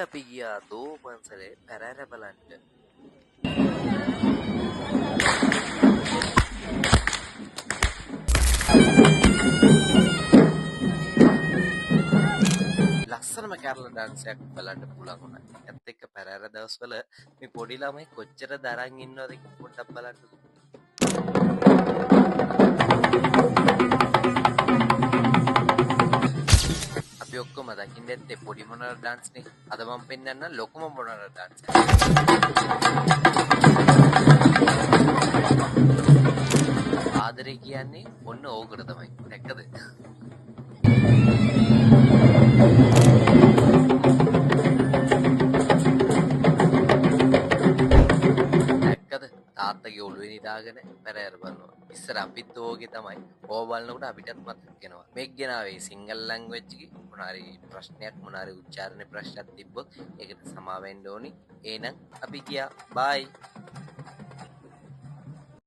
අපි ගියා දෝ පන්සලේ පැරැර බලන්න. ලස්සනම කැරලා ඩාන්ස් එකක් බලන්න පුළුවන් වුණා. ඒත් එක්ක පැරැර දවස්වල මේ පොඩි ළමයි කොච්චර දරන් ඉන්නවද පොඩ්ඩක් බලන්න. අපි ඔක්කොම දකින්න ඇත්තේ පොඩි මොනර ඩාන්ස් නේ. අද මම පෙන්නන්න ලොකුම මොනර ඩාන්ස් එක. ආදරේ කියන්නේ ඔන්න ඕකට තමයි. දැක්කද? දැක්කද? තාත්තගේ ඔළුවේ නිදාගෙන පැරෑර බලනවා. ඉස්සර අපිත් ඕගේ තමයි. ඕව බලනකොට අපිටත් මතක් වෙනවා. මේක ගෙනාවේ සිංගල් ලැන්ග්වේජ් එකේ මොනාරි ප්‍රශ්නයක් මොනාරි උච්චාරණ ප්‍රශ්නයක් තිබ්බොත් ඒකට සමාවෙන්න ඕනි. එහෙනම් අපි ගියා. බයි.